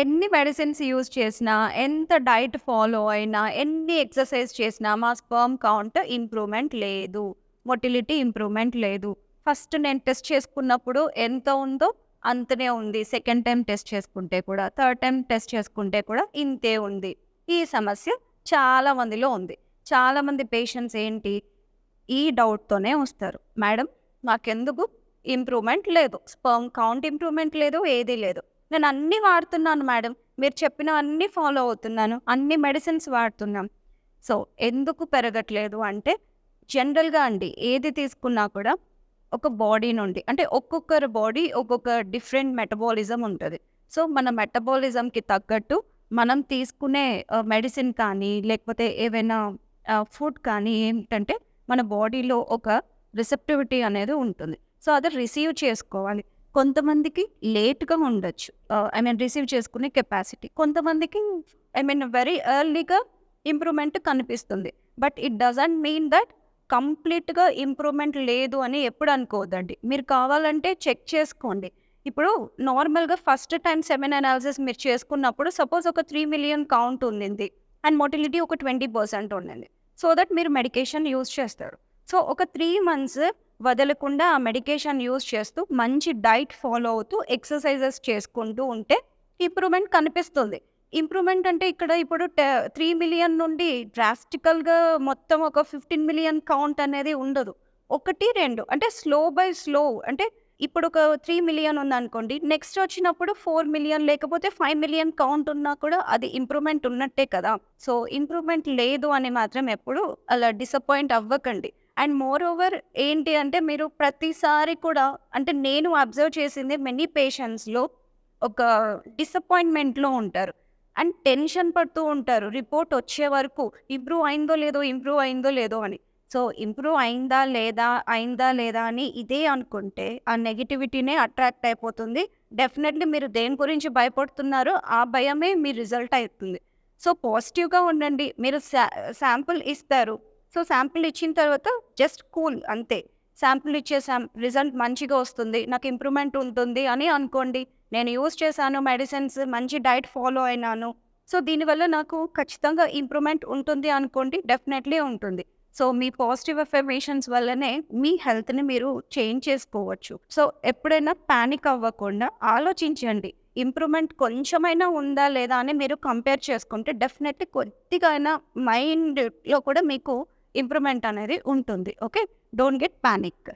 ఎన్ని medicines use చేసినా, ఎంత డైట్ ఫాలో అయినా, ఎన్ని ఎక్సర్సైజ్ చేసినా మా స్పెర్మ్ కౌంట్ ఇంప్రూవ్‌మెంట్ లేదు. మొటిలిటీ ఇంప్రూవ్‌మెంట్ లేదు. ఫస్ట్ నేను టెస్ట్ చేసుకున్నప్పుడు ఎంత ఉందో అంతనే ఉంది. సెకండ్ టైమ్ టెస్ట్ చేసుకుంటే కూడా, థర్డ్ టైమ్ టెస్ట్ చేసుకుంటే కూడా ఇంతే ఉంది. ఈ సమస్య చాలా మందిలో ఉంది. చాలామంది పేషెంట్స్ ఏంటి, ఈ డౌట్‌తోనే వస్తారు. మేడం మాకెందుకు ఇంప్రూవ్‌మెంట్ లేదు. స్పెర్మ్ కౌంట్ ఇంప్రూవ్‌మెంట్ లేదు. ఏదీ లేదు. నేను అన్నీ వాడుతున్నాను మేడం. మీరు చెప్పినవన్నీ ఫాలో అవుతున్నాను. అన్ని మెడిసిన్స్ వాడుతున్నాం. సో, ఎందుకు పెరగట్లేదు అంటే జనరల్‌గా అండి ఏది తీసుకున్నా కూడా ఒక బాడీ నుండి అంటే ఒక్కొక్కరి బాడీ ఒక్కొక్క డిఫరెంట్ మెటబాలిజం ఉంటది. సో, మన మెటబాలిజంకి తగ్గట్టు మనం తీసుకునే మెడిసిన్ కానీ లేకపోతే ఏవైనా ఫుడ్ కానీ ఏంటంటే మన బాడీలో ఒక రిసెప్టివిటీ అనేది ఉంటుంది. సో, అది రిసీవ్ చేసుకోవాలి. కొంతమందికి లేట్‌గా ఉండొచ్చు. రిసీవ్ చేసుకునే కెపాసిటీ. కొంతమందికి వెరీ ఎర్లీగా ఇంప్రూవ్‌మెంట్ కనిపిస్తుంది. But it doesn't mean that కంప్లీట్‌గా ఇంప్రూవ్‌మెంట్ లేదు అని ఎప్పుడు అనుకోవద్దండి. మీరు కావాలంటే చెక్ చేసుకోండి. ఇప్పుడు నార్మల్‌గా ఫస్ట్ టైమ్ సెమెన్ అనాలిసిస్ మీరు చేసుకున్నప్పుడు సపోజ్ ఒక 3,000,000 కౌంట్ ఉండింది. అండ్ మొటిలిటీ ఒక 20% ఉండింది. సో దట్ మీరు మెడికేషన్ యూజ్ చేస్తారు. సో, ఒక 3 మంత్స్ వదలకుండా ఆ మెడికేషన్ యూజ్ చేస్తూ, మంచి డైట్ ఫాలో అవుతూ, ఎక్సర్‌సైజెస్ చేసుకుంటూ ఉంటే ఇంప్రూవ్‌మెంట్ కనిపిస్తుంది. ఇంప్రూవ్‌మెంట్ అంటే ఇక్కడ ఇప్పుడు 3,000,000 నుండి డ్రాస్టికల్‌గా మొత్తం ఒక 15,000,000 కౌంట్ అనేది ఉండదు. 1, 2 అంటే స్లో బై స్లో అంటే ఇప్పుడు ఒక 3,000,000 ఉందనుకోండి. నెక్స్ట్ వచ్చినప్పుడు 4,000,000 లేకపోతే 5,000,000 కౌంట్ ఉన్నా కూడా అది ఇంప్రూవ్‌మెంట్ ఉన్నట్టే కదా! సో, ఇంప్రూవ్‌మెంట్ లేదు అని మాత్రం ఎప్పుడు అలా డిసప్పాయింట్ అవ్వకండి. అండ్ మోర్ ఓవర్ ఏంటి అంటే మీరు ప్రతిసారి కూడా అంటే నేను అబ్జర్వ్ చేసింది మెనీ పేషెంట్స్‌లో ఒక డిసప్పాయింట్‌మెంట్‌లో ఉంటారు. అండ్ టెన్షన్ పడుతూ ఉంటారు. రిపోర్ట్ వచ్చే వరకు ఇంప్రూవ్ అయిందో లేదో అని. సో, ఇంప్రూవ్ అయిందా లేదా, అయిందా లేదా అని ఇదే అనుకుంటే ఆ నెగటివిటీనే అట్రాక్ట్ అయిపోతుంది. డెఫినెట్‌లీ మీరు దేని గురించి భయపడుతున్నారో ఆ భయమే మీ రిజల్ట్ అయితుంది. సో, పాజిటివ్‌గా ఉండండి. మీరు శాంపుల్ ఇస్తారు. సో, శాంపుల్ ఇచ్చిన తర్వాత జస్ట్ కూల్ అంతే. శాంపుల్ ఇచ్చేసాం. రిజల్ట్ మంచిగా వస్తుంది. నాకు ఇంప్రూవ్‌మెంట్ ఉంటుంది అని అనుకోండి. నేను యూజ్ చేశాను మెడిసిన్స్, మంచి డైట్ ఫాలో అయినాను. సో, దీనివల్ల నాకు ఖచ్చితంగా ఇంప్రూవ్‌మెంట్ ఉంటుంది అనుకోండి. డెఫినెట్‌లీ ఉంటుంది. సో, మీ పాజిటివ్ అఫర్మేషన్స్ వల్లనే మీ హెల్త్‌ని మీరు చేంజ్ చేసుకోవచ్చు. సో, ఎప్పుడైనా పానిక్ అవ్వకుండా ఆలోచించండి. ఇంప్రూవ్‌మెంట్ కొంచెమైనా ఉందా లేదా అని మీరు కంపేర్ చేసుకుంటే డెఫినెట్‌లీ కొద్దిగా అయినా మైండ్‌లో కూడా మీకు ఇంప్రూవ్‌మెంట్ అనేది ఉంటుంది. ఓకే. Don't get panic.